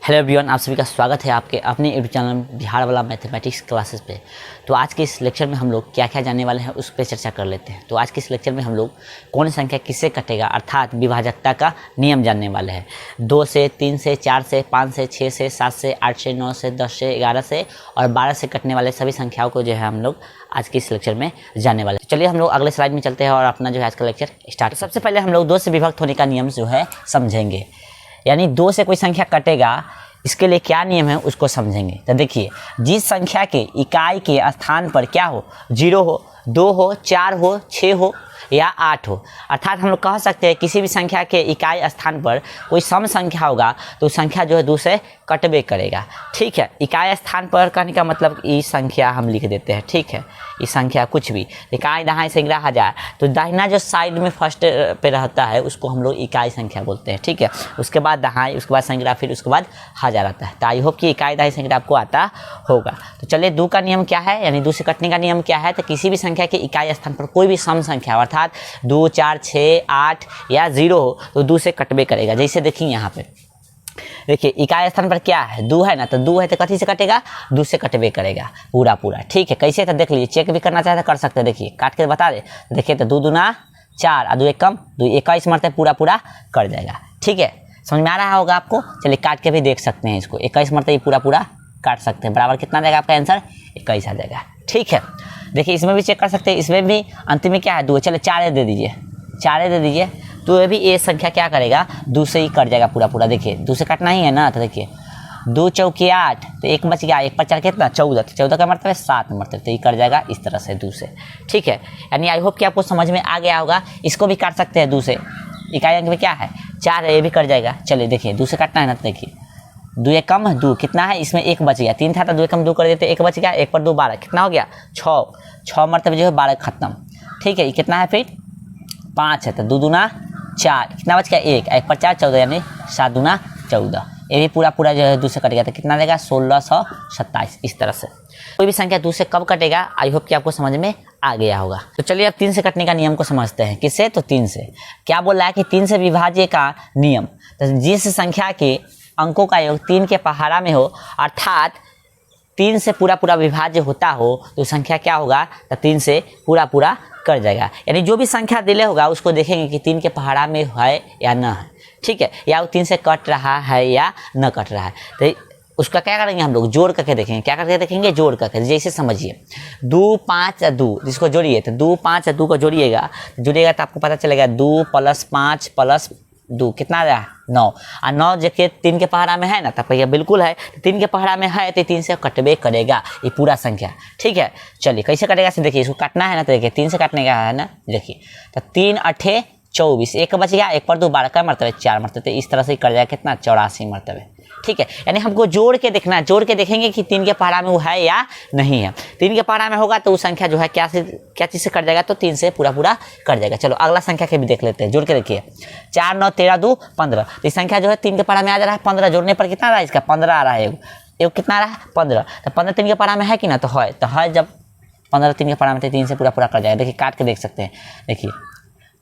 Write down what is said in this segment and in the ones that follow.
Hello everyone, आप सभी का स्वागत है आपके अपने यूट्यूब चैनल बिहार वाला मैथमेटिक्स क्लासेस पे। तो आज के इस लेक्चर में हम लोग क्या क्या जानने वाले हैं उस पर चर्चा कर लेते हैं। तो आज के इस लेक्चर में हम लोग कौन संख्या किससे कटेगा अर्थात विभाजकता का नियम जानने वाले हैं। 2 से, 3 से, 4 से, 5 से, 6 से, 7 से, 8 से, 9 से, 10 से, 11 से और 12 से कटने वाले सभी संख्याओं को जो है हम लोग आज के इस लेक्चर में जानने वाले हैं। चलिए हम लोग अगले स्लाइड में चलते हैं और अपना जो है आज का लेक्चर स्टार्ट। सबसे पहले हम लोग 2 से विभक्त होने का नियम जो है समझेंगे, यानी 2 से कोई संख्या कटेगा इसके लिए क्या नियम है उसको समझेंगे। तो देखिए, जिस संख्या के इकाई के स्थान पर क्या हो, 0 हो, 2 हो, 4 हो, 6 हो या 8 हो, अर्थात हम लोग कह सकते हैं किसी भी संख्या के इकाई स्थान पर कोई सम संख्या होगा तो संख्या जो है 2 से कटबे करेगा। ठीक है, इकाई स्थान पर कहने का मतलब ये संख्या हम लिख देते हैं। ठीक है, ये संख्या कुछ भी इकाई दहाई संख्या 1000, तो दाहिना जो साइड में फर्स्ट पे रहता है उसको हम लोग इकाई संख्या बोलते हैं। ठीक है, उसके बाद दहाई, उसके बाद संख्या, फिर उसके बाद 1000 आता है। तो आई होप कि इकाई दहाई संख्या आपको आता होगा। तो चलिए 2 का नियम क्या है, यानी 2 से कटने का नियम क्या है। तो किसी भी संख्या के इकाई स्थान पर कोई भी सम संख्या अर्थात 2, 4, 6, 8 या 0 हो तो 2 से कटबे करेगा। जैसे देखिए यहाँ पे देखिए, इकाई स्थान पर क्या है, 2 है ना, तो 2 है तो कथी से कटेगा, 2 से कटबे करेगा पूरा। ठीक है, कैसे तो देख लीजिए, चेक भी करना चाहे तो कर सकते हैं। देखिए काट के बता दे, देखिए तो 2 दूना 4 और 2 एक कम 2, 21 मरते पूरा कर जाएगा। ठीक है, समझ में आ रहा होगा आपको। चलिए काट के भी देख सकते हैं इसको, 21 मरते पूरा काट सकते हैं, बराबर कितना देगा आपका आंसर, 21 आ जाएगा। ठीक है, देखिए इसमें भी चेक कर सकते हैं, इसमें भी अंतिम में क्या है 2, चले 4 दे दीजिए, 4 दे दीजिए, तो ये भी ये संख्या क्या करेगा 2 से ही कट जाएगा पूरा। देखिए 2 से कटना ही है ना, तो देखिए 2 चौके 8, तो 1 बच गया, 1 पर 4 कितना 14, तो 14 का मतलब है 7 मरते, तो ये कट जाएगा इस तरह से 2 से। ठीक है, यानी आई होप कि आपको समझ में आ गया होगा। इसको भी काट सकते हैं 2 से, इकाई अंक में क्या है 4 है, ये भी कट जाएगा। चलिए देखिए 2 से कटना है ना, तो देखिए 2 एक कम 2 कितना है, इसमें 1 बच गया, 3 था तो 2 कम 2 कर देते, 1 बच गया, 1 पर 2 12 कितना हो गया 6 मरतबे जो है 12 खत्म। ठीक है, ये कितना है फिर 5 है, तो 2 दूना 4 कितना बच गया 1 पर 4 14, यानी 7 दूना 14, ये भी पूरा जो है 2 से कट गया, तो कितना देगा 1627। इस तरह से कोई भी संख्या 2 से कब कटेगा आई होप कि आपको समझ में आ गया होगा। तो चलिए अब 3 से कटने का नियम को समझते हैं। किससे, तो 3 से। क्या बोल रहा है कि 3 से विभाज्य का नियम, तो जिस संख्या के अंकों का योग 3 के पहाड़ा में हो अर्थात 3 से पूरा विभाज्य होता हो तो संख्या क्या होगा, तो 3 से पूरा कर जाएगा। यानी जो भी संख्या दिले होगा उसको देखेंगे कि 3 के पहाड़ा में है या न है। ठीक है, या वो 3 से कट रहा है या न कट रहा है, तो उसका क्या करेंगे हम लोग जोड़ करके देखेंगे। क्या करके देखेंगे, जोड़ करके। जैसे समझिए 2 5 2 जिसको जोड़िए, तो 2 5 2 को जोड़िएगा तो आपको पता चलेगा 2 + 5 + 2 कितना आ रहा 9, और 9 जबकि 3 के पहाड़ा में है ना, तब ये बिल्कुल है 3 के पहाड़ा में है तो 3 से कटबे करेगा ये पूरा संख्या। ठीक है, चलिए कैसे कटेगा से देखिए, इसको काटना है ना, तो देखिए 3 से काटने का है ना, देखिए तो 3 8 24, 1 बच गया, 1 पर 2 12 का मरतबे 4 मरतबे, इस तरह से कर जाएगा कितना 84 मरतबे। ठीक है, यानी हमको जोड़ के देखना है, जोड़ के देखेंगे कि 3 के पहाड़ा में वो है या नहीं है। 3 के पहाड़ा में होगा तो वो संख्या जो है क्या चीज़ से कट जाएगा, तो 3 से पूरा कट जाएगा। चलो अगला संख्या के भी देख लेते हैं, जोड़ के देखिए 4 9 13 2 15, तो इस संख्या जो है 3 के पहाड़ा में आ जा रहा है 15, जोड़ने पर कितना आ रहा है इसका 15 आ रहा है, एगो कितना आ रहा है 15, तो 15 3 के पहाड़ा में है कि ना, तो है जब 15 3 के पहाड़ा में तो 3 से पूरा कर जाएगा। देखिए काट के देख सकते हैं, देखिए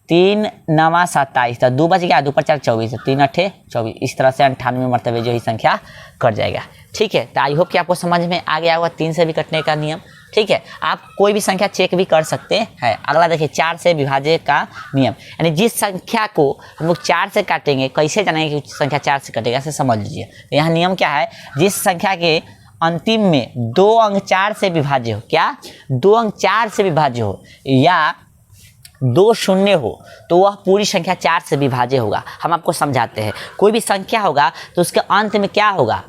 3 9 27, तो 2 बच गया, 2 पर 4 24, 3 8 24, इस तरह से 98 मरतबे जो ही संख्या कट जाएगा। ठीक है, तो आई होप कि आपको समझ में आ गया होगा 3 से भी कटने का नियम। ठीक है, आप कोई भी संख्या चेक भी कर सकते हैं। अगला देखिए 4 से विभाज्य का नियम, यानी जिस संख्या को हम लोग 4 से काटेंगे, कैसे जानेंगे कि संख्या 4 से कटेगा से समझ लीजिए। तो यहाँ नियम क्या है, जिस संख्या के अंतिम में 2 अंक 4 से विभाज्य हो, क्या 2 अंक 4 से विभाज्य हो या 2 शून्य हो तो वह पूरी संख्या 4 से विभाज्य होगा। हम आपको समझाते हैं, कोई भी संख्या होगा तो उसके अंत में क्या होगा,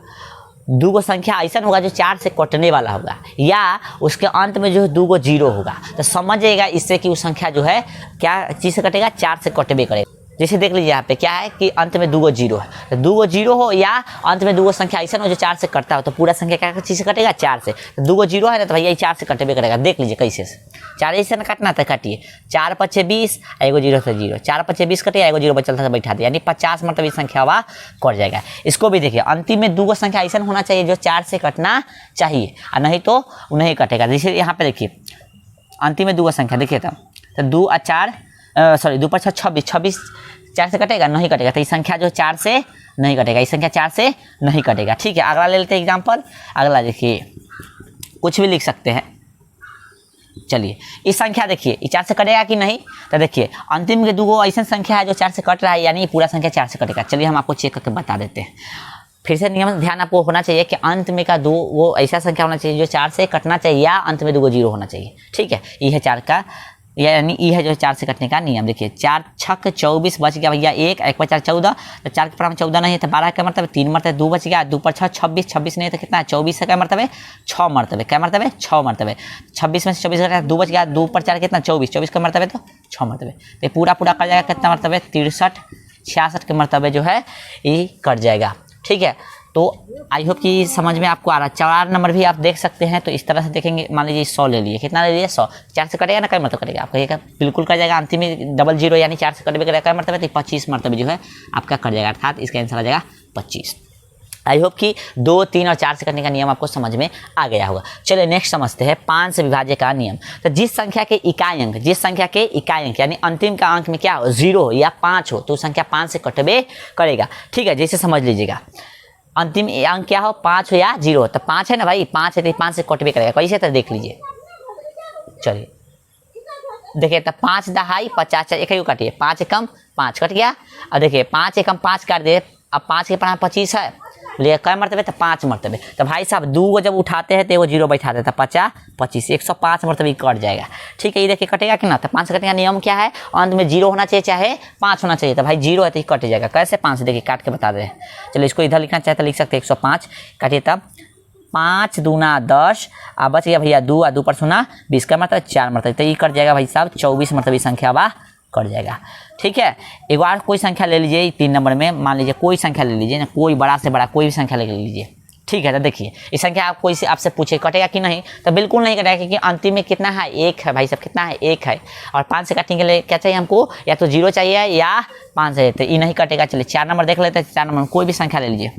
2 संख्या ऐसा होगा जो 4 से कटने वाला होगा, या उसके अंत में जो है 2 0 होगा। तो समझिएगा इससे कि वो संख्या जो है क्या चीज़ से कटेगा, 4 से कटबे करेगा। जैसे देख लीजिए यहाँ पे क्या है कि अंत में 2 0 है, तो 2 0 हो या अंत में 2 संख्या ऐसा हो जो 4 से कटता हो तो पूरा संख्या क्या चीज़ से कटेगा 4 से। तो 2 0 है ना, तो भैया 4 से कटबे करेगा। देख लीजिए कैसे 4 ऐसे ना काटना था, काटिए 4 5 20, एगो 0 से 0, 4 5 20 कटे, एगो 0 बचल था बैठा दिया, यानी 50 मतलब इस संख्या हुआ कट जाएगा। इसको भी देखिए अंतिम में 2 संख्या ऐसा होना चाहिए जो 4 से कटना चाहिए, और नहीं तो नहीं कटेगा। जैसे यहाँ पे देखिए अंतिम में 2 संख्या देखिए, तो 2 और 4 2 पर 6 26, 26 4 से कटेगा, नहीं कटेगा। तो ये संख्या जो 4 से नहीं कटेगा, ये संख्या 4 से नहीं कटेगा। ठीक है, अगला ले लेते हैं एग्जाम्पल। अगला देखिए, कुछ भी लिख सकते हैं। चलिए, इस संख्या देखिए, ये 4 से कटेगा कि नहीं। तो देखिए, अंतिम के दो ऐसा संख्या है जो 4 से कट रहा है, यानी ये पूरा संख्या 4 से कटेगा। चलिए हम आपको चेक करके बता देते हैं। फिर से नियम ध्यान आपको होना चाहिए कि अंत में का दो वो ऐसा संख्या होना चाहिए जो 4 से कटना चाहिए, या अंत में 2 जीरो होना चाहिए। ठीक है, ये है 4 का, यानी ये है जो 4 से कटने का नियम। देखिए, 4 छक 24 बच गया भैया, 1 पर 4 14। तो 4 के पर 14 नहीं है तो 12 का मतलब 3 मरतबे, 2 बच गया, 2 पर 6 26, 26 नहीं है तो कितना है 24 का मरतबे 6 मरतबे, क्या मरतबे 6 मरतबे। 26 में से 24 घटा 2 बच गया, 2 पर 4 कितना 24, 24 का मरतबे तो 6 मरतबे। तो पूरा कर जाएगा कितना मरतबे 63 66 के मरतबे जो है ये कट जाएगा। ठीक है, तो आई होप कि समझ में आपको आ रहा है। 4 नंबर भी आप देख सकते हैं, तो इस तरह से देखेंगे। मान लीजिए 100 ले लिए, कितना ले लिए 100, 4 से कटेगा ना, कई मरतबे कटेगा आपका, ये बिल्कुल कट जाएगा। अंतिम में डबल जीरो यानी 4 से कटेगा, कई मरतबे तो 25 मरतबे जो है आपका कट जाएगा, अर्थात इसका आंसर आ जाएगा 25। आई होप कि 2, 3 और 4 से करने का नियम आपको समझ में आ गया होगा। चलिए नेक्स्ट समझते हैं 5 से विभाज्य का नियम। तो जिस संख्या के इकाई अंक यानी अंतिम का अंक में क्या हो 0 या 5 हो, तो संख्या 5 से कटबे करेगा। ठीक है, जैसे समझ लीजिएगा, अंतिम अंक क्या हो 5 हो या 0 हो, तो 5 है ना भाई, 5 है तो 5 से कटबे करेगा। कैसे, तो देख लीजिए। चलिए देखिए, तो 5 दहाई 50, एक ही काटिए, 5 एकम 5 कट गया। और देखिए 5 एकम 5 काट दे, अब 5 के पर 25 है, लिए कै मरतबे तो 5 मरतबे। तो भाई साहब 2 को जब उठाते हैं तो वो 0 बैठा देता, 50 25 105 मरतबे कट जाएगा। ठीक है, ये देखिए कटेगा कि ना। तो 5 से कटने का नियम क्या है, अंत में 0 होना चाहिए चाहे 5 होना चाहिए। तो भाई 0 है तो कट जाएगा। कैसे 5 से, देखिए काट के बता दे। चलो इसको इधर लिखना चाहे तो लिख सकते हैं 105 काटिए, तब 5 दूना 10, अब बच गया भैया 2 और 2 पर 20 का मतलब 4 मरतबे, तो ये कट जाएगा भाई साहब 24 मरतबे संख्या बा कट जाएगा। ठीक है, एक बार कोई संख्या ले लीजिए 3 नंबर में, मान लीजिए कोई संख्या ले लीजिए ना, कोई बड़ा से बड़ा कोई भी संख्या ले लीजिए। ठीक है, तो देखिए इस संख्या आप कोई से आपसे पूछे कटेगा कि नहीं, तो बिल्कुल नहीं कटेगा, क्योंकि अंतिम में कितना है 1 है भाई साहब, कितना है 1 है। और 5 से काटने के लिए क्या चाहिए हमको, या तो 0 चाहिए या 5 चाहिए, तो ये नहीं कटेगा। चलिए 4 नंबर देख लेते हैं। 4 नंबर कोई भी संख्या ले लीजिए,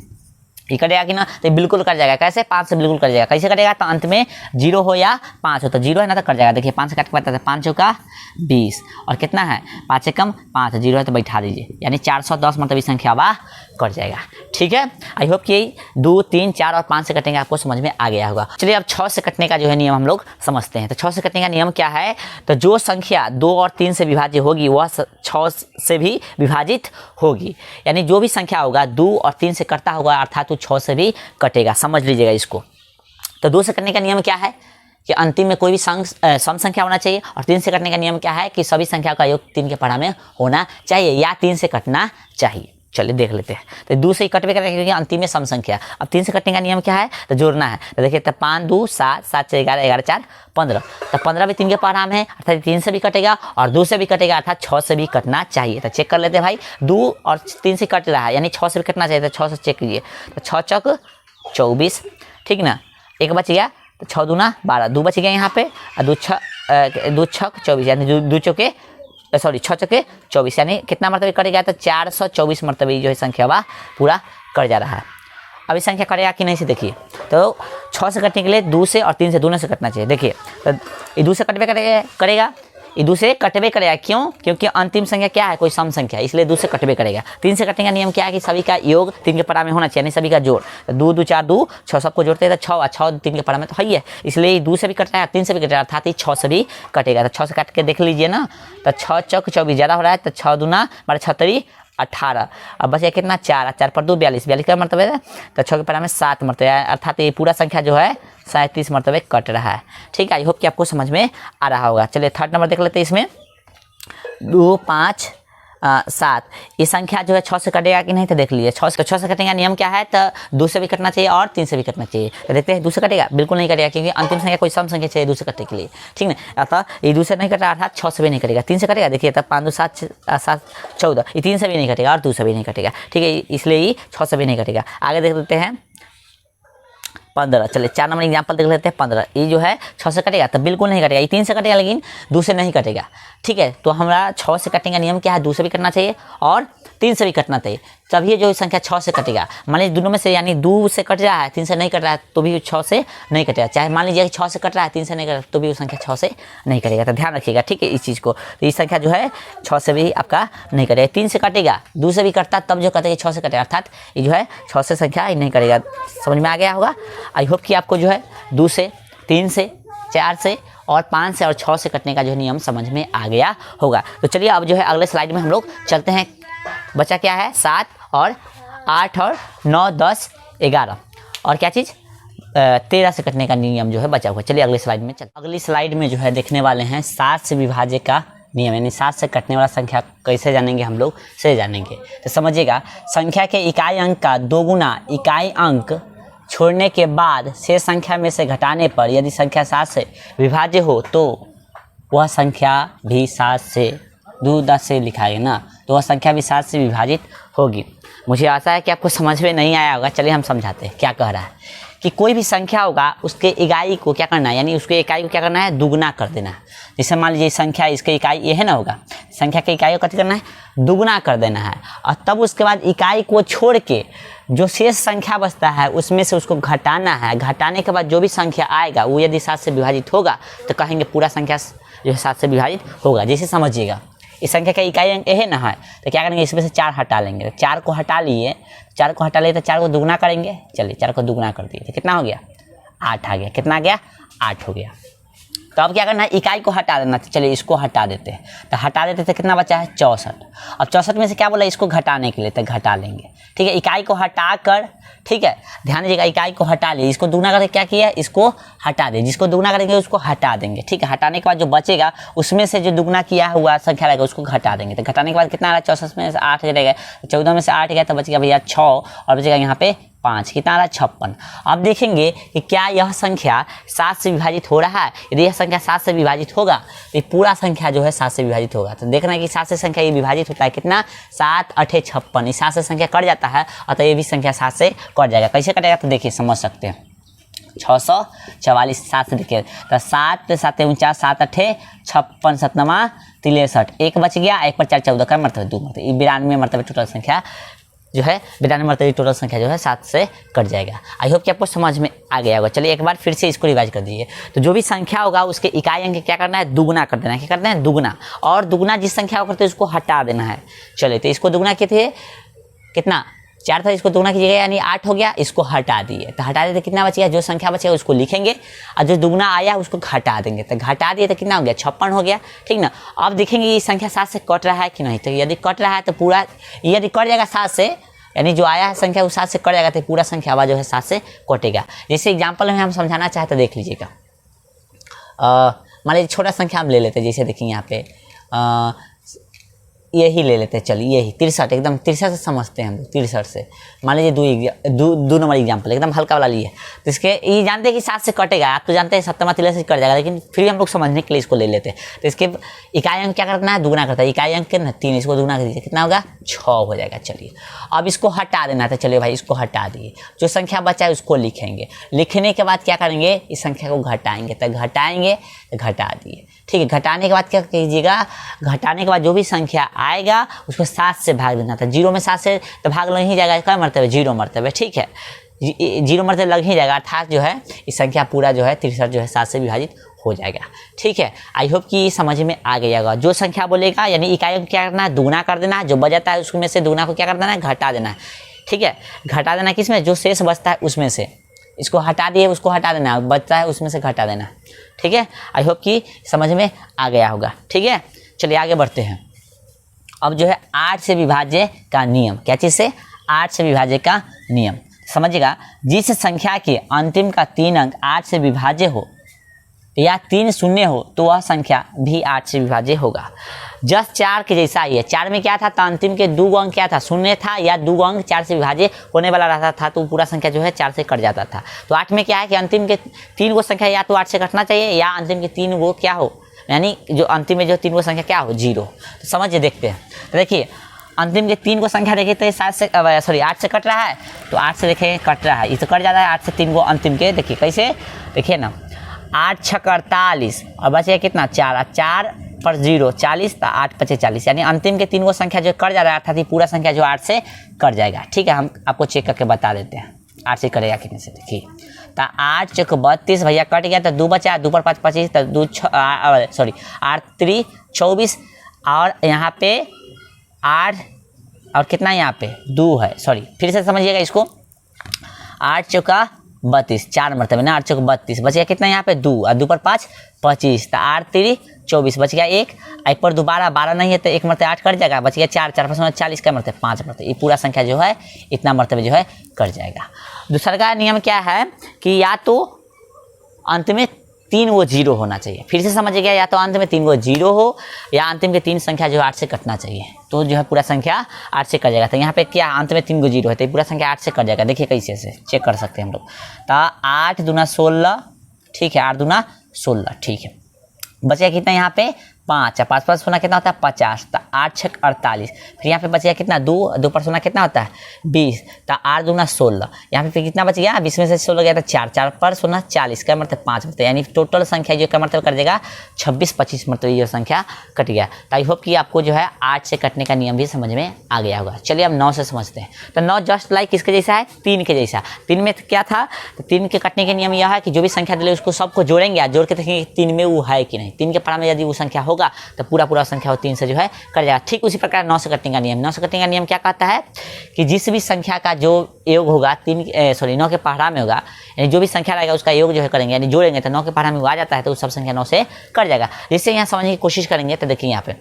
ये कटेगा कि ना, तो बिल्कुल कट जाएगा। कैसे, 5 से बिल्कुल कट जाएगा। कैसे कटेगा, तो अंत में 0 हो या 5 हो, तो 0 है ना तो कट जाएगा। देखिए 5 से काट के बताते हैं, 5 चौका 20 और कितना है 5 से कम 5, 0 है तो बैठा दीजिए, यानी 410 मतलब संख्या बा कट जाएगा। ठीक है, आई होप कि 2, 3, 4 और 5 से कटेंगे आपको समझ में आ गया होगा। चलिए अब 6 से कटने का जो है नियम हम लोग समझते हैं। तो 6 से कटने का नियम क्या है, तो जो संख्या 2 और 3 से विभाज्य होगी वह 6 से भी विभाजित होगी, यानी जो भी संख्या होगा 2 और 3 से कटता होगा, अर्थात वो 6 से भी कटेगा। समझ लीजिएगा इसको। तो 2 से कटने का नियम क्या है कि अंतिम में कोई भी सम संख्या होना चाहिए, और 3 से कटने का नियम क्या है कि सभी संख्या का योग 3 के पढ़ा में होना चाहिए, या 3 से कटना चाहिए। चलिए देख लेते हैं। तो 2 से कटवे करेंगे क्योंकि अंतिम में सम संख्या। अब 3 से कटने का नियम क्या है, तो जोड़ना है। तो देखिए, तो 5 2 7, 7 से 11, 11 4 15। तो 15 भी 3 के पढ़ा में है, अर्थात 3 से भी कटेगा और 2 से भी कटेगा, अर्थात 6 से भी कटना चाहिए। तो चेक कर लेते हैं भाई, 2 और 3 से कट रहा है, यानी 6 से भी कटना चाहिए। तो 6 से चेक कीजिए, तो 6 चौक 24, ठीक ना, एक बच गया, तो 6 दूना 12, 2 बच गया यहाँ पे, और 2 छक 24, यानी 2 चौके 6 चौके 24, यानी कितना मरतबे कटेगा, तो 424 मरतबे जो है संख्या बा पूरा कर जा रहा है। अब इस संख्या कटेगा कि नहीं से देखिए। तो 6 से कटने के लिए 2 से और 3 से दोनों से कटना चाहिए। देखिए, तो ये 2 से कटवे करेगा, ये 2 से कटवे करेगा। क्यों, क्योंकि अंतिम संख्या क्या है, कोई सम संख्या, इसलिए 2 से कटवे करेगा। 3 से कटने का नियम क्या है कि सभी का योग 3 के पढ़ा में होना चाहिए, यानी सभी का जोड़। 2 2 4 2 6 सबको जोड़ते हैं तो 6 और 6 3 के पढ़ा में तो है ही है, इसलिए 2 से भी कट रहा है, 3 से भी कट रहा है, अर्थात 6 से भी कटेगा। तो 6 से काट के देख लीजिए ना, तो 6 चौक 24 ज़्यादा हो रहा है, तो 6 दूना 12 6 18, अब बस ये कितना 4 4 पर 2 42, 42 का मरतबे है, तो 6 के पढ़ा में 7 मरतबे, अर्थात ये पूरा संख्या जो है 37 मरतबे कट रहा है। ठीक है, आई होप कि आपको समझ में आ रहा होगा। चलिए 3rd नंबर देख लेते हैं। इसमें 2 5 7, ये संख्या जो है 6 से कटेगा कि नहीं, तो देख लीजिए। 6 से कटने का नियम क्या है, तो 2 से भी कटना चाहिए और 3 से भी कटना चाहिए। तो देखते हैं 2 से कटेगा, बिल्कुल नहीं कटेगा, क्योंकि अंतिम संख्या कोई सम संख्या चाहिए 2 से कटने के लिए। ठीक है, अतः ये 2 से नहीं कटा, अर्थात 6 से भी नहीं कटेगा। 3 से कटेगा, देखिए तब 5 2 7 7 14, ये 3 से भी नहीं कटेगा और 2 से भी नहीं कटेगा। ठीक है, इसलिए ये 6 से भी नहीं कटेगा। आगे देख लेते हैं 15। चलिए 4 नंबर एग्जाम्पल देख लेते हैं। 15 ये जो है 6 से कटेगा, तो बिल्कुल नहीं कटेगा। ये 3 से कटेगा, लेकिन 2 से नहीं कटेगा। ठीक है, तो हमारा 6 से कटने का नियम क्या है, 2 से भी कटना चाहिए और 3 से भी कटना चाहिए, तभी ये जो संख्या 6 से कटेगा। मान लीजिए दोनों में से यानी 2 से कट रहा है, 3 से नहीं कट रहा है, तो भी 6 से नहीं कटेगा। चाहे मान लीजिए 6 से कट रहा है, 3 से नहीं कट रहा है, तो भी वो संख्या 6 से नहीं कटेगा। तो ध्यान रखिएगा, ठीक है, इस चीज़ को। तो ये संख्या जो है 6 से भी आपका नहीं कटेगा। 3 से कटेगा, 2 से भी कटता तब जो कटेगा 6 से कटेगा, अर्थात ये जो है 6 से संख्या नहीं कटेगा। समझ में आ गया होगा। आई होप कि आपको जो है 2 से, 3 से, 4 से और 5 से और 6 से कटने का जो नियम समझ में आ गया होगा। तो चलिए अब जो है अगले स्लाइड में हम लोग चलते हैं। बचा क्या है? 7 और 8 और 9, 10, 11 और क्या चीज़ 13 से कटने का नियम जो है बचा हुआ। चलिए अगली स्लाइड में चलते। अगली स्लाइड में जो है देखने वाले हैं 7 से विभाज्य का नियम, यानी 7 से कटने वाला संख्या कैसे जानेंगे हम लोग, से जानेंगे। तो समझिएगा, संख्या के इकाई अंक का 2 गुना इकाई अंक छोड़ने के बाद शेष संख्या में से घटाने पर यदि संख्या 7 से विभाज्य हो तो वह संख्या भी 7 से 2 से लिखाएगा ना, तो वह संख्या भी 7 से विभाजित होगी। मुझे आशा है कि आपको समझ में नहीं आया होगा। चलिए हम समझाते हैं क्या कह रहा है। कि कोई भी संख्या होगा उसके इकाई को क्या करना है, यानी उसके इकाई को क्या करना है, दुगुना कर देना है। जैसे मान लीजिए संख्या, इसके इकाई ये है ना, होगा संख्या के इकाई को क्या करना है, दुगुना कर देना है। और तब उसके बाद इकाई को छोड़ के जो शेष संख्या बचता है उसमें से उसको घटाना है। घटाने के बाद जो भी संख्या आएगा वो यदि 7 से विभाजित होगा तो कहेंगे पूरा संख्या जो है 7 से विभाजित होगा। जैसे समझिएगा, इस संख्या का इकाई अंक है ना है, तो क्या करेंगे, इसमें से 4 हटा लेंगे। 4 को हटा लिए, 4 को हटा लिए तो 4 को दुगुना करेंगे। चलिए 4 को दुगुना कर दिए तो कितना हो गया, 8 आ गया। कितना आ गया, 8 हो गया। तो अब क्या करना है, इकाई को हटा देना। तो चलिए इसको हटा देते हैं। तो हटा देते तो कितना बचा है, 64। अब 64 में से क्या बोला, इसको घटाने के लिए, तो घटा लेंगे। ठीक है, इकाई को हटा कर, ठीक है, ध्यान दीजिएगा, इकाई को हटा लिए, इसको दुगुना करके क्या किया, इसको हटा दे। जिसको दुगुना करेंगे उसको हटा देंगे। ठीक है, हटाने के बाद जो बचेगा उसमें से जो दुगुना किया हुआ संख्या रहेगा उसको घटा देंगे। तो घटाने के बाद कितना आ रहा है, 64 में से 8 रहेगा, 14 में से 8 गया तो बच गया भैया 6 और बचेगा यहाँ पे 5। कितना आ रहा है, 56। अब देखेंगे कि क्या यह संख्या 7 से विभाजित हो रहा है। यदि यह संख्या 7 से विभाजित होगा तो पूरा संख्या जो है 7 से विभाजित होगा। तो देखना है कि 7 से संख्या ये विभाजित होता है कितना, 7 8 56। इस 7 से संख्या कट जाता है और तो ये भी संख्या 7 से कट जाएगा। कैसे कटेगा तो देखिए समझ सकते हैं। 644 7 से देखिए तो 7 7 49 7 8 56 7 9 63। एक बच गया, एक पर 4 14 का मरतबे 2 मरतबे 92 मरतबे टोटल संख्या जो है 92 मरतबे टोटल संख्या जो है 7 से कट जाएगा। आई होप कि आपको समझ में आ गया होगा। चलिए एक बार फिर से इसको रिवाइज कर दीजिए। तो जो भी संख्या होगा उसके इकाई अंक क्या करना है, दुगुना कर देना है। क्या करना है, दुगुना। और दुगुना जिस संख्या को करते हैं उसको हटा देना है। चलिए तो इसको दुगुना किए थे, कितना 4 था, इसको दुगुना कीजिएगा यानी 8 हो गया। इसको हटा दिए तो हटा देते कितना बचेगा, जो संख्या बचेगा उसको लिखेंगे और जो दुगुना आया उसको घटा देंगे। तो घटा दिए तो कितना हो गया, 56 हो गया। ठीक ना। अब देखेंगे ये संख्या 7 से कट रहा है कि नहीं। तो यदि कट रहा है तो पूरा, यदि कट जाएगा 7 से, यानी जो आया है संख्या वो 7 से कट जाएगा तो पूरा संख्या आवाज जो है 7 से कटेगा। जैसे एग्जाम्पल में हम समझाना चाहते तो देख लीजिएगा। मान लीजिए छोटा संख्या हम ले लेते हैं, जैसे देखिए यहाँ पे यही ले लेते हैं। चलिए यही 63, एकदम 63 से समझते हैं हम लोग। 63 से मान लीजिए 2 नंबर एग्जाम्पल एकदम हल्का वाला लिए। तो इसके ये जानते हैं कि 7 से कटेगा, आप तो जानते हैं 7 3 से कट जाएगा, लेकिन फिर भी हम लोग समझने के लिए इसको ले लेते हैं। तो इसके इकाई अंक क्या करना है, दुगुना करता है। इकाई अंक ना 3, इसको दुगुना कर दीजिए, कितना होगा, 6 हो जाएगा। चलिए अब इसको हटा देना था। चलिए भाई इसको हटा दिए, जो संख्या बचा है उसको लिखेंगे। लिखने के बाद क्या करेंगे, इस संख्या को घटाएंगे। तो घटाएंगे, घटा दिए। ठीक है, घटाने के बाद क्या कीजिएगा, घटाने के बाद जो भी संख्या आएगा उसको 7 से भाग देना था। 0 में 7 से तो भाग लग ही जाएगा, क्या मरतबे, 0 मरतबे। ठीक है, 0 मरतबे लग ही जाएगा, अर्थात जो है इस संख्या पूरा जो है 63 जो है 7 से विभाजित हो जाएगा। ठीक है, आई होप कि समझ में आ गया होगा। जो संख्या बोलेगा यानी इकाई को क्या करना है, दुगुना कर देना है। जो बच जाता है उसमें से दुगुना को क्या कर देना है, घटा देना है। ठीक है, घटा देना किसमें, जो शेष बचता है उसमें से। इसको हटा दिए, उसको हटा देना, बचता है उसमें से घटा देना। ठीक है, आई होप कि समझ में आ गया होगा। ठीक है, चलिए आगे बढ़ते हैं। अब जो है 8 से विभाज्य का नियम, क्या चीज़ से, 8 से विभाज्य का नियम। समझिएगा, जिस संख्या के अंतिम का 3 अंक 8 से विभाज्य हो या 3 शून्य हो तो वह संख्या भी 8 से विभाज्य होगा। जस्ट 4 के जैसा ही है। 4 में क्या था, तो अंतिम के 2 अंक क्या था, शून्य था, या 2 अंक 4 से विभाज्य होने वाला रहता था तो पूरा संख्या जो है 4 से कट जाता था। तो 8 में क्या है कि अंतिम के 3 गो संख्या या तो 8 से कटना चाहिए या अंतिम के 3 गो क्या हो, यानी जो अंतिम में जो 3 गो संख्या क्या हो, 0। तो समझिए, देखते हैं। तो देखिए अंतिम के 3 गो संख्या देखिए तो 8 से कट रहा है। तो 8 से देखिए कट रहा है, इसे कट जाता है 8 से 3 गो अंतिम के। देखिए कैसे, देखिए ना, 8 6 48 और बचे कितना, 4 4 पर 0 40 तो 8 5 40, यानी अंतिम के 3 गो संख्या जो कट जा रहा है अर्थात ये पूरा संख्या जो 8 से कट जाएगा। ठीक है, हम आपको चेक करके बता देते हैं 8 से कटेगा कितने से। देखिए तो 8 चौक 32 भैया कट गया, तो 2 बचा, 2 पर 5 25, तो 2 सॉरी 8 3 24, और यहाँ पे 8 और कितना यहाँ पे 2 है, सॉरी फिर से समझिएगा इसको। 8 चौका 32, 4 मरतबे ना, 8 चौक 32, बच गया कितना यहाँ पे 2, और 2 पर 5 25, तो 8 3 24, बच गया 1, एक पर दोबारा 12 नहीं है तो 1 मरतबे 8 कट जाएगा, बच गया 4, 4 पर 40 का मरतबे 5 मरतबे, ये पूरा संख्या जो है इतना मरतबे जो है कट जाएगा। दूसरा का नियम क्या है कि या तो अंत में 3 वो 0 होना चाहिए, फिर से समझिएगा, या तो अंत में 3 वो 0 हो या अंतिम के 3 संख्या जो 8 से कटना चाहिए, तो जो है पूरा संख्या 8 से कट जाएगा। तो यहाँ पे क्या अंत में 3 गो 0 है तो पूरा संख्या 8 से कट जाएगा। देखिए कैसे से चेक कर सकते हैं हम लोग। तो 8 दूना 16, ठीक है, 8 दूना 16, ठीक है, बचेगा कितना यहाँ पे 5, 5 पर सोना कितना होता है 50, तो 8 6 48, फिर यहाँ पे बच गया कितना 2, 2 पर सोना कितना होता है 20, तो 8 दूना 16, यहाँ पे फिर कितना बच गया 20 में से 16 गया तो 4, 4 पर सोना 40 का मतलब 5 मतलब, यानी टोटल संख्या जो का मतलब कर देगा 26 25 मतलब ये संख्या कट गया। तो आई होप कि आपको जो है 8 से कटने का नियम भी समझ में आ गया होगा। चलिए अब 9 से समझते हैं। तो 9 जस्ट लाइक किसके जैसा है 3 के जैसा। 3 में क्या था, तो 3 के कटने का नियम यह है कि जो भी संख्या दिले उसको सबको जोड़ेंगे, जोड़ के देखेंगे 3 में वो है कि नहीं। 3 के पारा में यदि वो संख्या होगा तो पूरा संख्या वो 3 से जो है कट जाएगा। ठीक उसी प्रकार 9 से कटने का नियम। 9 से कटने का नियम क्या कहता है कि जिस भी संख्या का जो योग होगा 9 के पहाड़ा में होगा, यानी जो भी संख्या रहेगा उसका योग जो है करेंगे, यानी जोड़ेंगे तो 9 के पहाड़ा में वो आ जाता है तो सब संख्या 9 से कट जाएगा। जिससे यहाँ समझने की कोशिश करेंगे तो देखिए यहाँ पे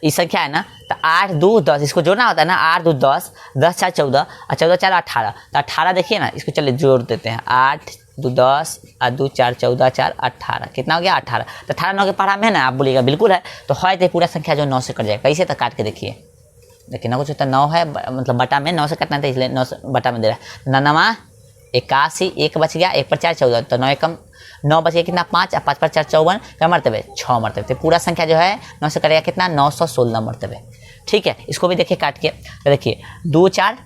ये संख्या है ना, तो 8 2 10, इसको जोड़ना होता है ना, 8 2 10, 10 4 14 और 14 4 18, तो 18 देखिए ना, इसको चलिए जोड़ देते हैं। 8 2 10 और 2 4 14 4 18, कितना हो गया 18। तो 18 9 के पहाड़ा में है ना, आप बोलिएगा बिल्कुल है, तो है पूरा संख्या जो 9 से कट जाएगा। कैसे, तो काट के देखिए, ना कुछ होता 9 है मतलब बटा में 9 से कटना था इसलिए 9 बटा में दे रहा है। 9 81, 1 बच गया, 1 पर 4 14, तो 9 एकम 9 बच गया कितना 5, और 5 पर 4 54, क्या मरतबे 6 मरतबे। तो पूरा संख्या जो है 9 से कटेगा कितना 916 मरतबे। ठीक है, इसको भी देखिए काट के, तो देखिए 2 4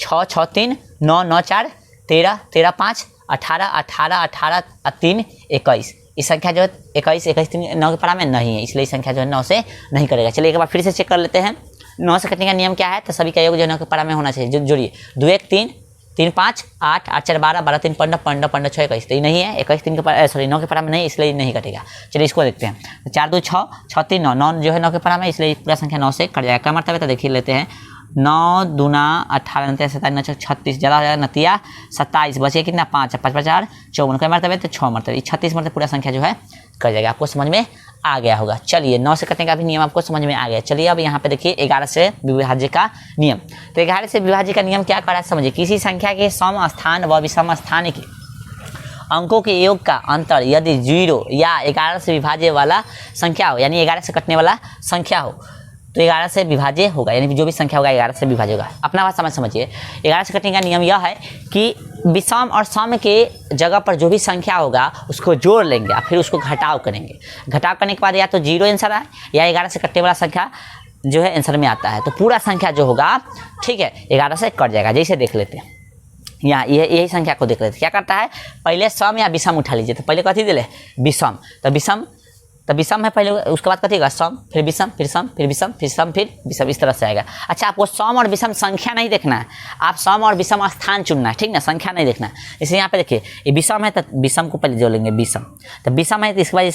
6 6 3 9 9 4 13 13 5 18 18 18 3 21, इस संख्या जो है 21 21 3 9 के पहाड़ा में नहीं है, इसलिए संख्या जो है 9 से नहीं करेगा। चलिए एक बार फिर से चेक कर लेते हैं 9 से कटने का नियम क्या है। तो सभी का योग जो है 9 के पहाड़ा में होना चाहिए। जोड़िए 2 1 3 3 5 8 8 4 12 12 3 15 15 15 6 21, तो ये नहीं है 21 3 के पहाड़ा, सॉरी 9 के पहाड़ा में नहीं, इसलिए नहीं कटेगा। चलिए इसको देखते हैं। 4 2 6 6 3 9 9 जो है 9 के पहाड़ा में, इसलिए पूरा संख्या 9 से कट जाएगा। क्या मतलब है, तो देखिए लेते हैं 9 दूना 18 नतिया 27 9 36, ज़्यादा हो जाएगा नतिया 27, बचे कितना 5 5 पर 4 54, क्या मरतबे तो 6 मरतबे, 36 मरतबे पूरा संख्या जो है कर जाएगा। आपको समझ में आ गया होगा। चलिए 9 से कटने का भी नियम आपको समझ में आ गया। चलिए अब यहाँ पे देखिए 11 से विभाज्य का नियम। तो 11 से विभाज्य का नियम क्या कर रहा है समझिए। किसी संख्या के सम स्थान व विषम स्थान के अंकों के योग का अंतर यदि 0 या 11 से विभाज्य वाला संख्या हो, यानी 11 से कटने वाला संख्या हो, तो 11 से विभाज्य होगा, यानी जो भी संख्या होगा 11 से विभाज्य होगा। अपना बात समझिए। 11 से कटने का नियम यह है कि विषम और सम के जगह पर जो भी संख्या होगा उसको जोड़ लेंगे और फिर उसको घटाव करेंगे। घटाव करने के बाद या तो 0 आंसर आए या 11 से कटने वाला संख्या जो है आंसर में आता है, तो पूरा संख्या जो होगा ठीक है 11 से कट जाएगा। जैसे देख लेते हैं यहाँ यही संख्या को देख लेते हैं। क्या करता है, पहले सम या विषम उठा लीजिए। तो पहले कथी दिले विषम, तो विषम है पहले, उसके बाद कथी का सम, फिर विषम, फिर सम, फिर विषम, फिर सम, फिर विषम, इस तरह से आएगा। अच्छा, आपको सम और विषम संख्या नहीं देखना है, आप सम और विषम स्थान चुनना है, ठीक ना, संख्या नहीं देखना है। इसलिए यहाँ पे देखिए ये विषम है तो विषम को पहले जोड़ लेंगे, विषम, तो विषम है तो इसके बाद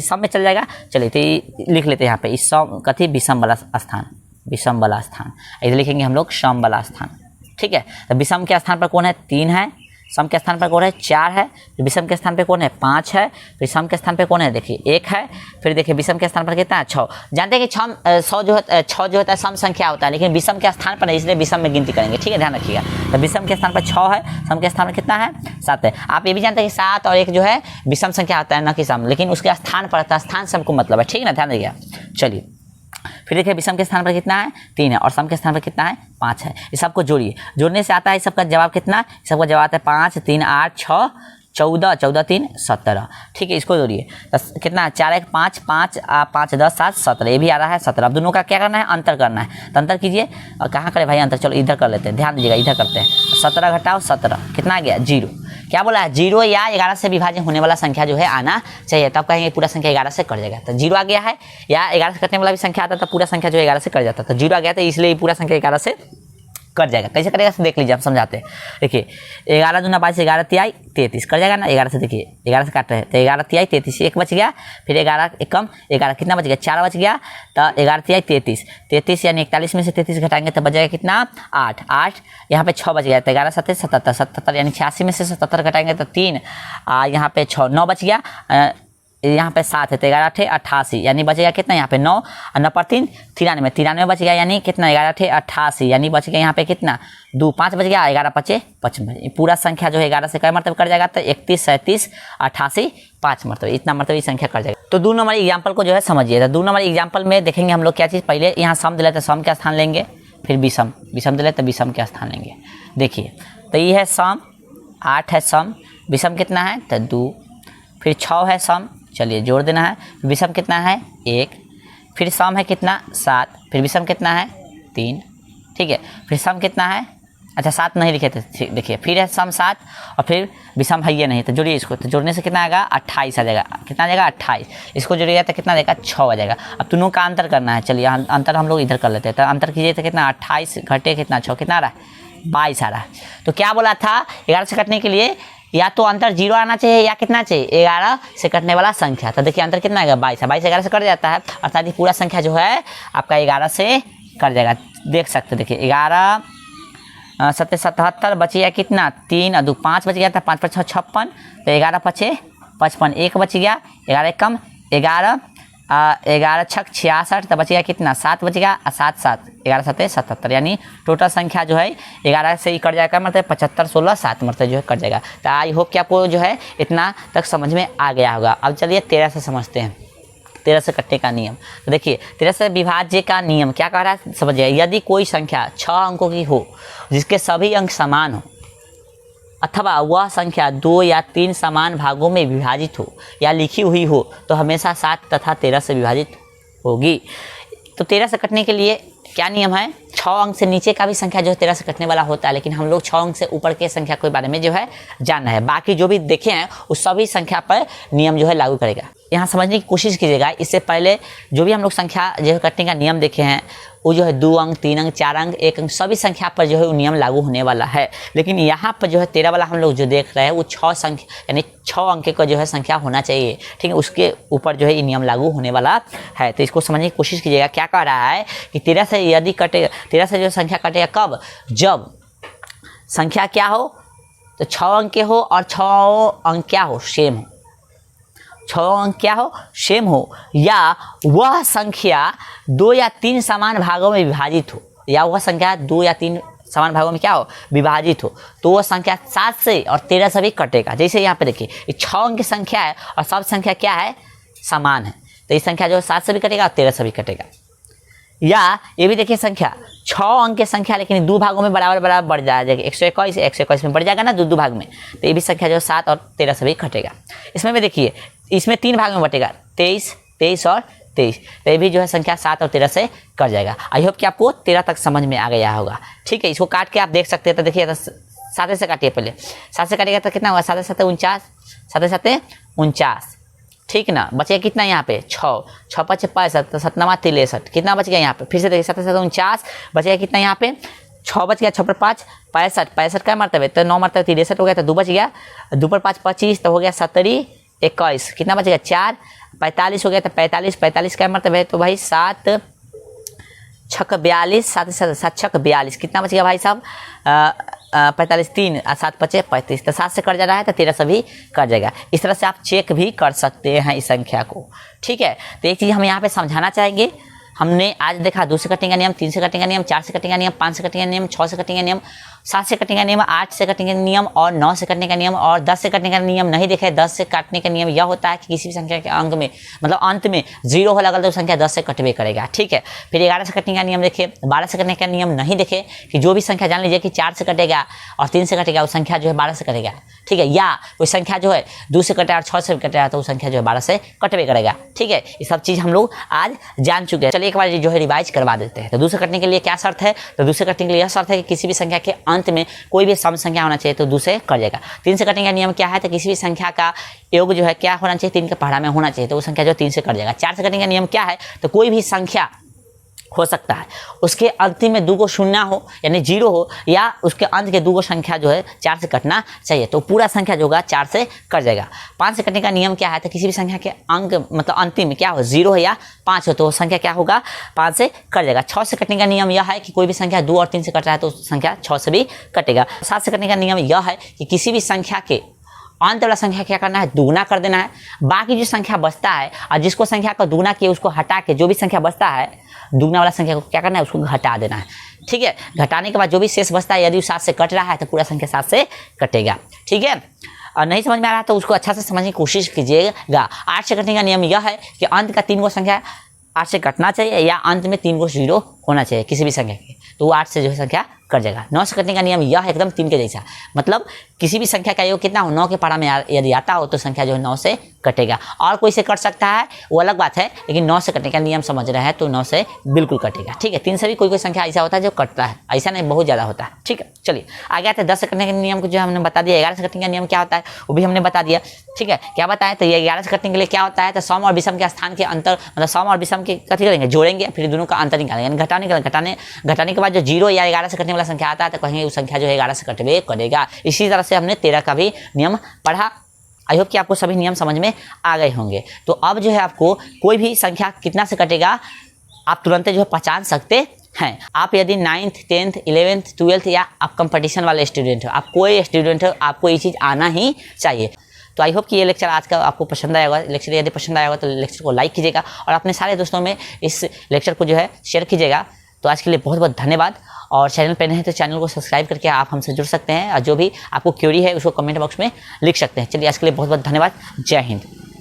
सम में चल जाएगा। चलिए तो लिख लेते हैं यहाँ पे इस सम कथी विषम वाला स्थान, विषम वाला स्थान, इधर लिखेंगे हम लोग सम वाला स्थान। ठीक है, तो विषम के स्थान पर कौन है 3 है, सम के स्थान पर कौन है 4 है, फिर विषम के स्थान पे कौन है 5 है, फिर सम के स्थान पे कौन है देखिए 1 है, फिर देखिए विषम के स्थान पर कितना है 6। जानते हैं कि 6 जो होता है सम संख्या होता है, लेकिन विषम के स्थान पर नहीं, इसलिए विषम में गिनती करेंगे। ठीक है, ध्यान रखिएगा। तो विषम के स्थान पर 6 है, सम के स्थान पर कितना है 7 है। आप ये भी जानते हैं कि 7 और 1 जो है विषम संख्या होता है, न कि सम, लेकिन उसके स्थान पर आता है, स्थान सम को मतलब है। ठीक है ना, ध्यान रखिएगा। चलिए फिर देखिए विषम के स्थान पर कितना है 3 है और सम के स्थान पर कितना है 5 है। इस सबको जोड़िए, जोड़ने से आता है सबका जवाब कितना, सबका जवाब आता है 5 3 8 6 14 14 3 17। ठीक है, इसको जोड़िए तो कितना 4 1 5 5 5 10 7 17, ये भी आ रहा है 17। अब दोनों का क्या करना है, अंतर करना है। तो अंतर कीजिए, और कहाँ करें भाई अंतर, चलो इधर कर लेते हैं, ध्यान दीजिएगा, इधर करते हैं। 17 घटाओ 17 कितना आ गया 0। क्या बोला है, 0 या 11 से विभाजन होने वाला संख्या जो है आना चाहिए, तब कहेंगे पूरा संख्या 11 से कट जाएगा। तो 0 आ गया है या 11 से कटने वाला भी संख्या आता तो पूरा संख्या जो है 11 से कट जाता। तो 0 आ गया तो इसलिए पूरा संख्या 11 से कट जाएगा। कैसे कटेगा देख लीजिए, हम समझाते हैं। देखिए 11 दूना 22, 11 तिहाई 33 कट जाएगा ना। 11 से देखिए 11 से काट रहे हैं तो 11 तिहाई 33, एक बच गया, फिर 11 एक कम 11 कितना बच गया, 4 बच गया। तो 11 तिहाई 33 यानी 41 में से 33 घटाएंगे तो बच जाएगा कितना 8 यहाँ पे 6 बच गया। तो 11 7 77 यानी 86 में से 77 घटाएंगे तो 3, यहाँ पे 6 9 बच गया, यहाँ पे 7 है तो 11 8 88 यानी बचेगा कितना यहाँ पे 9 और 9 पर 3 93 बच गया, यानी कितना 11 8 88 यानी बच गया यहाँ पे कितना 2 5 बच गया, 11 5 55। पूरा संख्या जो है 11 से कई मरतब कट जाएगा तो 31 37 88 5 मरतब, इतना मरतब संख्या कट जाएगा। तो 2 नंबर एग्जाम्पल को जो है समझिए। तो 2 नंबर एग्जाम्पल में देखेंगे हम लोग क्या चीज़, पहले यहाँ सम दिला तो सम का स्थान लेंगे, फिर विषम दिला तो विषम का स्थान लेंगे। देखिए तो ये है सम, 8 है सम, विषम कितना है तो 2, फिर 6 है सम, चलिए जोड़ देना है, विषम कितना है 1, फिर सम है कितना 7, फिर विषम कितना है 3, ठीक है, फिर सम कितना है, अच्छा 7 नहीं लिखे थे, देखिए फिर है सम 7 और फिर विषम है ये नहीं, तो जोड़िए इसको, तो जोड़ने से कितना आएगा 28 आ जाएगा, कितना आ जाएगा 28, इसको जोड़िएगा तो कितना देगा 6 आ जाएगा। अब दोनों का अंतर करना है, चलिए अंतर हम लोग इधर कर लेते हैं। तो अंतर कीजिए तो कितना 28 घटे कितना 6 कितना आ रहा है 22 आ रहा है। तो क्या बोला था 11 से कटने के लिए या तो अंतर 0 आना चाहिए या कितना चाहिए 11 से कटने वाला संख्या। तो देखिए अंतर कितना आएगा 22 है, 22 11 से कट जाता है, अर्थात ये पूरा संख्या जो है आपका 11 से कट जाएगा। देख सकते देखिए 11 7 77 बचिए कितना 3 और 2 5 बच गया था, 5 5 6 56, तो 11 5 55 एक बच गया, 11 कम 11 11 6 66, तो बच गया कितना 7 बच गया, 7 7 11 7 77 यानी टोटल संख्या जो है 11 से ही कट जाएगा, मतलब 75 16 7 मतलब जो है कट जाएगा। तो आई होप कि आपको जो है इतना तक समझ में आ गया होगा। अब चलिए 13 से समझते हैं, 13 से कटने का नियम। तो देखिए 13 से विभाज्य का नियम क्या कह रहा है समझिए। यदि कोई संख्या 6 अंकों की हो जिसके सभी अंक समान हो अथवा वह संख्या 2 या 3 समान भागों में विभाजित हो या लिखी हुई हो तो हमेशा 7 तथा 13 से विभाजित होगी। तो 13 से कटने के लिए क्या नियम है, 6 अंक से नीचे का भी संख्या जो है 13 से कटने वाला होता है, लेकिन हम लोग 6 अंक से ऊपर के संख्या के बारे में जो है जानना है। बाकी जो भी देखे हैं उस सभी संख्या पर नियम जो है लागू करेगा। यहाँ समझने की कोशिश कीजिएगा, इससे पहले जो भी हम लोग संख्या जो है कटने का नियम देखे हैं वो जो है 2 अंक 3 अंक 4 अंक 1 अंक सभी संख्या पर जो है वो नियम लागू होने वाला है। लेकिन यहाँ पर जो है 13 वाला हम लोग जो देख रहे हैं वो 6 संख्या यानी 6 अंक का जो है संख्या होना चाहिए, ठीक है, उसके ऊपर जो है ये नियम लागू होने वाला है। तो इसको समझने की कोशिश कीजिएगा। क्या कह रहा है कि 13 से यदि कटेगा, 13 से जो संख्या कटेगा कब, जब संख्या क्या हो तो 6 अंक के हो और 6 अंक क्या हो सेम हो, 6 अंक क्या हो सेम हो, या वह संख्या 2 या 3 समान भागों में विभाजित हो, या वह संख्या 2 या 3 समान भागों में क्या हो विभाजित हो, तो वह संख्या 7 से और 13 से भी कटेगा। जैसे यहाँ पे देखिए 6 अंक की संख्या है और सब संख्या क्या है समान है, तो ये संख्या जो है 7 से भी कटेगा और 13 से भी कटेगा। या ये भी देखिए संख्या 6 अंक की संख्या लेकिन 2 भागों में बराबर बराबर बढ़ जाएगा, 121 में बढ़ जाएगा ना 2 भाग में, तो ये भी संख्या जो है 7 और 13 से भी कटेगा। इसमें भी देखिए इसमें 3 भाग में बटेगा 23 और 23, तो ये भी जो है संख्या 7 और 13 से कट जाएगा। आई होप कि आपको 13 तक समझ में आ गया होगा, ठीक है। इसको काट के आप देख सकते हैं। तो देखिए 7 से काटिए, पहले 7 से काटिएगा तो कितना होगा 7 7 49, 7 7 49, ठीक ना। बचेगा कितना यहाँ पे 6 6 5 65, तो 7 9 63, कितना बच गया यहाँ पे, फिर से देखिए 7 7 49, बचेगा कितना यहाँ पे 6 बच गया, 6 पर 5 65 का मरतबे, तो 9 मरतबे 63 हो गया, तो 2 बच गया, 2 पर 5 25, तो हो गया 70 21, कितना बचेगा 4 45 हो गया, तो 45 का मतलब तो भाई 7 6 42, 7 6 42, कितना बच गया भाई साहब 45 3 और 7 5 35, तो 7 से कट जा रहा है तो 13 से भी कट जाएगा। इस तरह से आप चेक भी कर सकते हैं इस संख्या को, ठीक है। तो एक चीज़ हम यहाँ पे समझाना चाहेंगे, हमने आज देखा 2 से कटने का नियम, 3 से कटने का नियम, 4 से कटने का नियम, 5 से कटने का नियम, 6 से कटने का नियम, 7 से कटने का नियम, 8 से कटने का नियम और 9 से कटने का नियम और 10 से कटने का नियम नहीं देखा है। 10 से काटने का नियम यह होता है कि किसी भी संख्या के अंक में मतलब अंत में 0 हो लगा तो संख्या 10 से कटवे करेगा, ठीक है। फिर 11 से कटने का नियम देखे, 12 से कटने का नियम नहीं देखे कि जो भी संख्या जान लीजिए कि 4 से कटेगा और 3 से कटेगा वो संख्या जो है 12 से कटेगा, ठीक है। या कोई संख्या जो है 2 से कटेगा और 6 से कटेगा तो वो संख्या जो है 12 से कटवे करेगा, ठीक है। ये सब चीज़ हम लोग आज जान चुके हैं। चलिए एक बार जो है रिवाइज करवा देते हैं। तो 2 से कटने के लिए क्या शर्त है, तो 2 से कटने के लिए यह शर्त है कि किसी भी संख्या के अंत में कोई भी सम संख्या होना चाहिए तो 2 से कट जाएगा। 3 से कटने का नियम क्या है, तो किसी भी संख्या का योग जो है क्या होना चाहिए, 3 के पहाड़ा में होना चाहिए, तो वो संख्या जो 3 से कट जाएगा। 4 से कटने का नियम क्या है, तो कोई भी संख्या हो सकता है उसके अंतिम में 2 को शून्य हो यानी 0 हो, या उसके अंत के 2 को संख्या जो है 4 से कटना चाहिए, तो पूरा संख्या जो होगा 4 से कट जाएगा। 5 से कटने का नियम क्या है, तो किसी भी संख्या के अंक मतलब अंतिम में क्या हो, 0 है या 5 हो, तो संख्या क्या होगा, 5 से कट जाएगा। 6 से कटने का नियम यह है कि कोई भी संख्या 2 और 3 से कट रहा है तो संख्या 6 से भी कटेगा। 7 से कटने का नियम यह है कि किसी भी संख्या के अंत वाला संख्या क्या करना है, दुगना कर देना है। बाकी जो संख्या बचता है और जिसको संख्या का दुगना किया उसको हटा के जो भी संख्या बचता है दुगना वाला संख्या को क्या करना है, उसको घटा देना है। ठीक है, घटाने के बाद जो भी शेष बचता है यदि 7 से कट रहा है तो पूरा संख्या 7 से कटेगा। ठीक है, और नहीं समझ में आ रहा तो उसको अच्छा से समझने की कोशिश कीजिएगा। 8 से कटने का नियम यह है कि अंत का 3 गो संख्या 8 से कटना चाहिए या अंत में 3 गो 0 होना चाहिए किसी भी संख्या के, तो वो 8 से जो है संख्या कट जाएगा। 9 से कटने का नियम यह है एकदम 3 के जैसा, मतलब किसी भी संख्या का योग कितना हो, 9 के पहाड़ा में यदि आता हो तो संख्या जो है 9 से कटेगा। और कोई से कट सकता है वो अलग बात है, लेकिन 9 से कटने का नियम समझ रहे हैं तो 9 से बिल्कुल कटेगा। ठीक है, 3 से भी कोई संख्या ऐसा होता है जो कटता है, ऐसा नहीं बहुत ज़्यादा होता है। ठीक है, चलिए आगे आते हैं 10 से कटने के नियम को जो हमने बता दिया। 11 से कटने का नियम क्या होता है वो भी हमने बता दिया। ठीक है, क्या बताएं, तो ये 11 से कटने के लिए क्या होता है, तो सम और विषम के स्थान के अंतर मतलब सम और विषम के कथी करेंगे, जोड़ेंगे, फिर दोनों का अंतर निकालेंगे, घटाने के बाद जो 0 या 11 से कटने वाला संख्या आता है तो कहेंगे वो संख्या जो है 11 से कटवे करेगा। इसी तरह से हमने 13 का भी नियम पढ़ा। आई होप कि आपको सभी नियम समझ में आ गए होंगे। तो अब जो है आपको कोई भी संख्या कितना से कटेगा आप तुरंत जो है पहचान सकते हैं। आप यदि 9th 10th 11th 12th या आप कंपटीशन वाले स्टूडेंट हो, आप कोई स्टूडेंट हो, आपको ये चीज़ आना ही चाहिए। तो आई होप कि ये लेक्चर आज का आपको पसंद आएगा। लेक्चर यदि पसंद आएगा तो लेक्चर को लाइक कीजिएगा और अपने सारे दोस्तों में इस लेक्चर को जो है शेयर कीजिएगा। तो आज के लिए बहुत बहुत धन्यवाद, और चैनल पर नहीं तो चैनल को सब्सक्राइब करके आप हमसे जुड़ सकते हैं, और जो भी आपको क्वेरी है उसको कमेंट बॉक्स में लिख सकते हैं। चलिए आज के लिए बहुत बहुत धन्यवाद। जय हिंद।